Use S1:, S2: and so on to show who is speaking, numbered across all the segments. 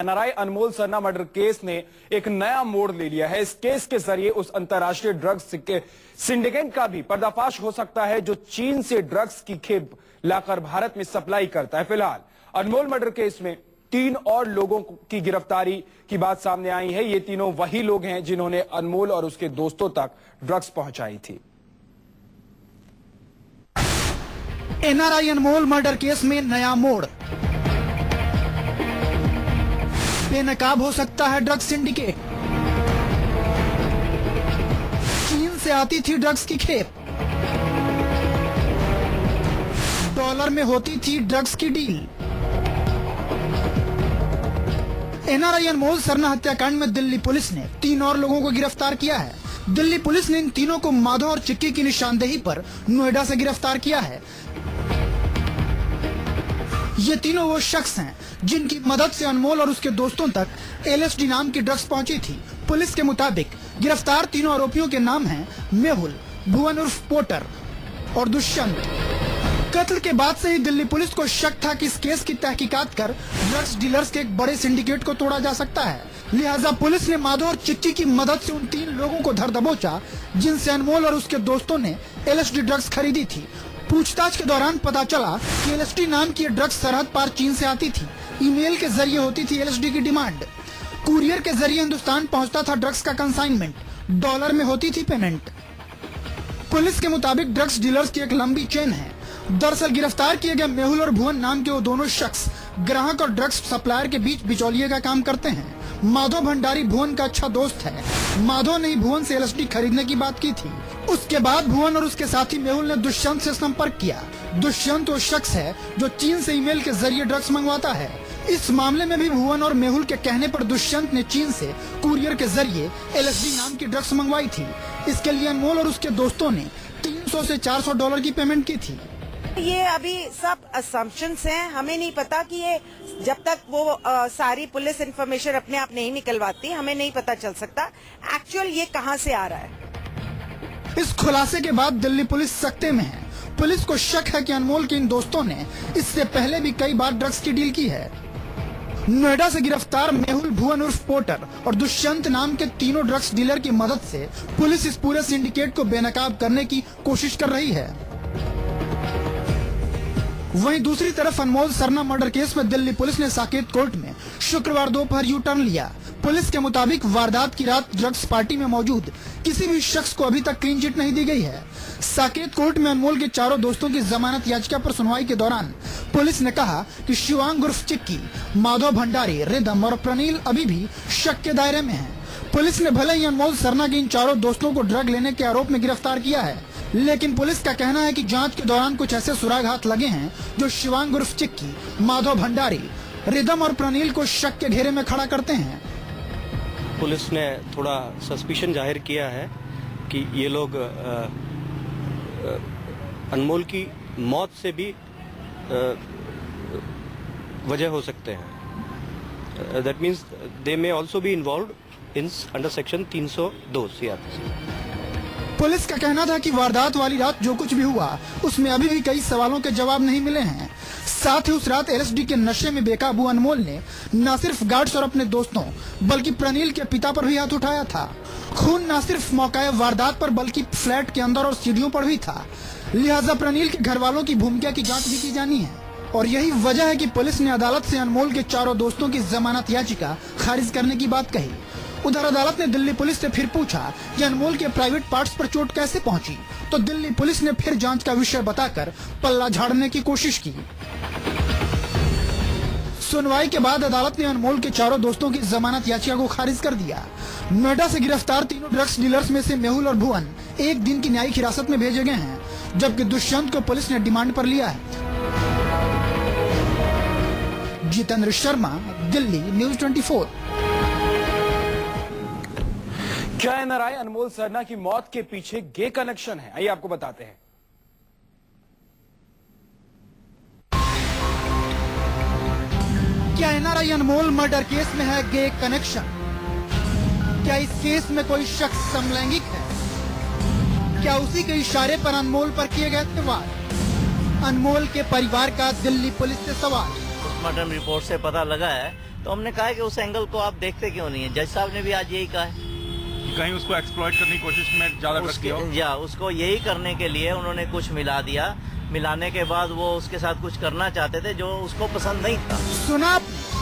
S1: NRI अनमोल Sarna murder case ने एक नया मोड़ ले लिया है। इस केस के जरिए उस अंतर्राष्ट्रीय ड्रग्स सिंडिकेट का भी पर्दाफाश हो सकता है जो चीन से ड्रग्स की खेप लाकर भारत में सप्लाई करता है। फिलहाल अनमोल मर्डर केस में 3 और लोगों की गिरफ्तारी की बात सामने आई है। ये तीनों वही लोग हैं जिन्होंने अनमोल और उसके दोस्तों तक ड्रग्स पहुंचाई थी।
S2: एनआरआई अनमोल मर्डर केस में नया मोड़, बेनकाब हो सकता है ड्रग्स सिंडिकेट। चीन से आती थी ड्रग्स की खेप, डॉलर में होती थी ड्रग्स की डील। एनआरआई अनमोल सरना हत्याकांड में दिल्ली पुलिस ने 3 और लोगों को गिरफ्तार किया है। दिल्ली पुलिस ने इन तीनों को माधव और चिक्की की निशानदेही पर नोएडा से गिरफ्तार किया है। ये तीनों वो शख्स हैं जिनकी मदद से अनमोल और उसके दोस्तों तक LSD नाम की ड्रग्स पहुंची थी। पुलिस के मुताबिक गिरफ्तार तीनों आरोपियों के नाम हैं मेहुल, भुवन उर्फ पोटर और दुष्यंत। कत्ल के बाद से ही दिल्ली पुलिस को शक था कि इस केस की तहकीकात कर ड्रग्स डीलर्स के एक बड़े सिंडिकेट को तोड़ा जा सकता है। लिहाजा पुलिस ने माधव और चिक्की की मदद से उन 3 लोगों को धर दबोचा जिनसे अनमोल और उसके दोस्तों ने LSD ड्रग्स खरीदी थी। पूछताछ के दौरान पता चला कि LSD नाम की ड्रग्स सरहद पार चीन से आती थी। ईमेल के जरिए होती थी LSD की डिमांड। कुरियर के जरिए हिंदुस्तान पहुंचता था ड्रग्स का कंसाइनमेंट। डॉलर में होती थी पेमेंट। पुलिस के मुताबिक ड्रग्स डीलर्स की एक लंबी चेन है। दरअसल गिरफ्तार किए गए मेहुल और भुवन नाम के वो दोनों शख्स ग्राहक और ड्रग्स सप्लायर के बीच बिचौलिए का काम करते हैं। माधव भंडारी भुवन का अच्छा दोस्त है। माधव ने भुवन से LSD खरीदने की बात की थी। उसके बाद भुवन और उसके साथी मेहुल ने दुष्यंत से संपर्क किया। दुष्यंत वो शख्स है जो चीन से ईमेल के जरिए ड्रग्स मंगवाता है। इस मामले में भी भुवन और मेहुल के कहने पर दुष्यंत ने चीन से कुरियर के जरिए LSD नाम की ड्रग्स मंगवाई थी। इसके लिए अनमोल और उसके दोस्तों ने $300 से $400 की पेमेंट की थी।
S3: ये अभी सब असम्पशंस हैं। हमें नहीं पता कि ये जब तक वो सारी पुलिस इन्फॉर्मेशन अपने आप नहीं निकलवाती, हमें नहीं पता चल सकता एक्चुअल ये कहां से आ रहा है।
S2: इस खुलासे के बाद दिल्ली पुलिस सख्ते में है। पुलिस को शक है कि अनमोल के इन दोस्तों ने इससे पहले भी कई बार ड्रग्स की डील की है। नोएडा से गिरफ्तार मेहुल, भुवन उर्फ पोटर और दुष्यंत नाम के तीनों ड्रग्स डीलर की मदद से पुलिस इस पूरे सिंडिकेट को बेनकाब करने की कोशिश कर रही है। वहीं दूसरी तरफ अनमोल सरना मर्डर केस में दिल्ली पुलिस ने साकेत कोर्ट में शुक्रवार दोपहर यू टर्न लिया। पुलिस के मुताबिक वारदात की रात ड्रग्स पार्टी में मौजूद किसी भी शख्स को अभी तक क्लीन चिट नहीं दी गई है। साकेत कोर्ट में अनमोल के चारों दोस्तों की जमानत याचिका पर सुनवाई के दौरान पुलिस ने कहा कि शिवांग उर्फ चिक्की, माधव भंडारी, रिदम और प्रनील अभी भी शक के दायरे में हैं। पुलिस ने भले ही अनमोल सरना के इन चारों दोस्तों को ड्रग लेने के आरोप में गिरफ्तार किया है, लेकिन पुलिस का कहना है कि जांच के दौरान कुछ ऐसे सुराग हाथ लगे हैं जो शिवांग उर्फ चिक्की, माधव भंडारी, रिदम और प्रनील को शक के घेरे में खड़ा करते हैं।
S4: पुलिस ने थोड़ा सस्पिशन जाहिर किया है कि ये लोग अनमोल की मौत से भी वजह हो सकते हैं। That means they may also be involved in under section 302 CRPC।
S2: Police का कहना था कि वारदात वाली रात जो कुछ भी हुआ उसमें अभी भी कई सवालों के जवाब नहीं मिले हैं। साथ ही उस रात LSD के नशे में बेकाबू अनमोल ने न सिर्फ गार्ड्स और अपने दोस्तों बल्कि प्रनील के पिता पर भी हाथ उठाया था। खून न सिर्फ मौके वारदात पर बल्कि फ्लैट के अंदर और सीढ़ियों पर भी था। लिहाजा प्रनील के घर वालों की भूमिका की जाँच भी की जानी है और यही वजह है कि पुलिस ने अदालत से अनमोल के चारों दोस्तों की जमानत याचिका खारिज करने की बात कही। उधर अदालत ने दिल्ली पुलिस से फिर पूछा कि अनमोल के प्राइवेट पार्ट्स पर चोट कैसे पहुंची, तो दिल्ली पुलिस ने फिर जांच का विषय बताकर पल्ला झाड़ने की कोशिश की। सुनवाई के बाद अदालत ने अनमोल के चारों दोस्तों की जमानत याचिका को खारिज कर दिया। नोएडा से गिरफ्तार तीनों ड्रग्स डीलर्स में से मेहुल और भुवन 1 दिन की न्यायिक हिरासत में भेजे गए हैं, जबकि दुष्यंत को पुलिस ने डिमांड पर लिया है। जितेंद्र शर्मा, दिल्ली न्यूज 24।
S1: क्या एनआरआई अनमोल सरना की मौत के पीछे गे कनेक्शन है? आइए आपको बताते हैं।
S2: क्या एनआरआई अनमोल मर्डर केस में है गे कनेक्शन? क्या इस केस में कोई शख्स समलैंगिक है? क्या उसी के इशारे पर अनमोल पर किए गए थे वार? अनमोल के परिवार का दिल्ली पुलिस से सवाल।
S5: पोस्टमार्टम रिपोर्ट से पता लगा है तो हमने कहा कि उस एंगल को आप देखते क्यों नहीं है। जज साहब ने भी आज यही कहा है,
S6: कहीं उसको एक्सप्लॉइट करने की कोशिश में ज्यादा ड्रग्स किया हो?
S5: या उसको यही करने के लिए उन्होंने कुछ मिला दिया, मिलाने के बाद वो उसके साथ कुछ करना चाहते थे जो उसको पसंद नहीं था।
S2: सुना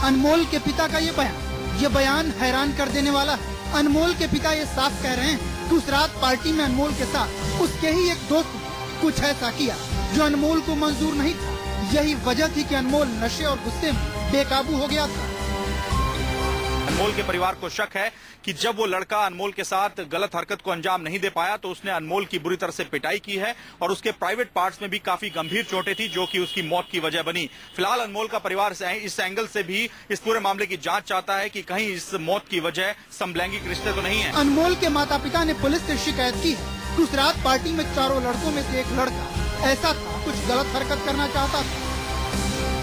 S2: अनमोल के पिता का ये बयान हैरान कर देने वाला है। अनमोल के पिता ये साफ कह रहे हैं कि उस रात पार्टी में अनमोल के साथ उसके ही एक दोस्त ने कुछ ऐसा किया जो अनमोल को मंजूर नहीं था। यही वजह थी कि अनमोल नशे और गुस्से में बेकाबू हो गया था।
S6: अनमोल के परिवार को शक है कि जब वो लड़का अनमोल के साथ गलत हरकत को अंजाम नहीं दे पाया तो उसने अनमोल की बुरी तरह से पिटाई की है और उसके प्राइवेट पार्ट्स में भी काफी गंभीर चोटें थी जो कि उसकी मौत की वजह बनी। फिलहाल अनमोल का परिवार इस एंगल से भी इस पूरे मामले की जांच चाहता है कि कहीं इस मौत की वजह समलैंगिक रिश्ते तो नहीं है।
S2: अनमोल के माता पिता ने पुलिस से शिकायत की है कि उस रात पार्टी में चारों लड़कों में से एक लड़का ऐसा था, कुछ गलत हरकत करना चाहता था।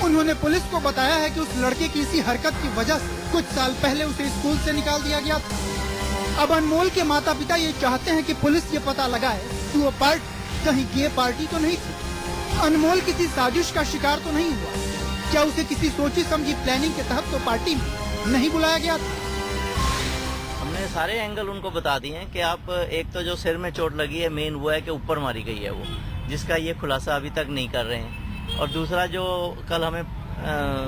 S2: उन्होंने पुलिस को बताया है कि उस लड़के की इसी हरकत की वजह से कुछ साल पहले उसे स्कूल से निकाल दिया गया था। अब अनमोल के माता पिता ये चाहते हैं कि पुलिस ये पता लगाए कि वो पार्टी कहीं गे पार्टी तो नहीं थी। अनमोल किसी साजिश का शिकार तो नहीं हुआ? क्या उसे किसी सोची समझी प्लानिंग के तहत तो पार्टी में नहीं बुलाया गया था?
S5: हमने सारे एंगल उनको बता दिए हैं कि आप एक तो जो सिर में चोट लगी है मेन वो है कि ऊपर मारी गई है वो, जिसका ये खुलासा अभी तक नहीं कर रहे हैं। और दूसरा जो कल हमें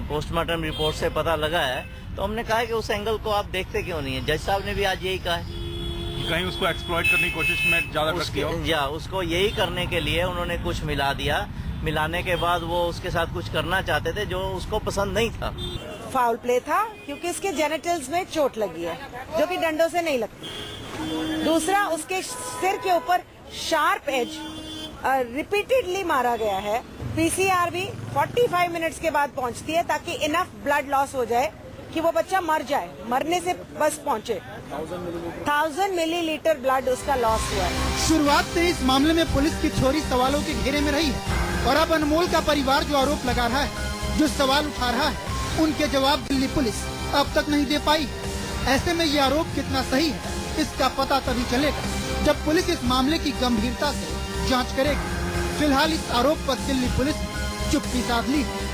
S5: पोस्टमार्टम रिपोर्ट से पता लगा है तो हमने कहा कि उस एंगल को आप देखते क्यों नहीं है। जज साहब ने भी आज यही कहा है,
S6: कहीं उसको एक्सप्लॉइट करने की कोशिश में ज्यादा ड्रग्स किया हो?
S5: या उसको यही करने के लिए उन्होंने कुछ मिला दिया, मिलाने के बाद वो उसके साथ कुछ करना चाहते थे जो उसको पसंद नहीं था।
S3: फाउल प्ले था क्योंकि इसके जेनिटल्स में चोट लगी है जो कि डंडों से नहीं लगती। दूसरा, उसके सिर के ऊपर शार्प एज रिपीटेडली मारा गया है। पीसीआर भी 45 मिनट्स के बाद पहुंचती है ताकि इनफ ब्लड लॉस हो जाए कि वो बच्चा मर जाए, मरने से बस पहुंचे। 1000 मिलीलीटर ब्लड उसका लॉस हुआ है।
S2: शुरुआत से इस मामले में पुलिस की छोरी सवालों के घेरे में रही है और अब अनमोल का परिवार जो आरोप लगा रहा है, जो सवाल उठा रहा है, उनके जवाब दिल्ली पुलिस अब तक नहीं दे पाई। ऐसे में ये आरोप कितना सही है इसका पता तभी चलेगा जब पुलिस इस मामले की गंभीरता से जांच करेगी। फिलहाल इस आरोप पर दिल्ली पुलिस ने चुप्पी साध ली।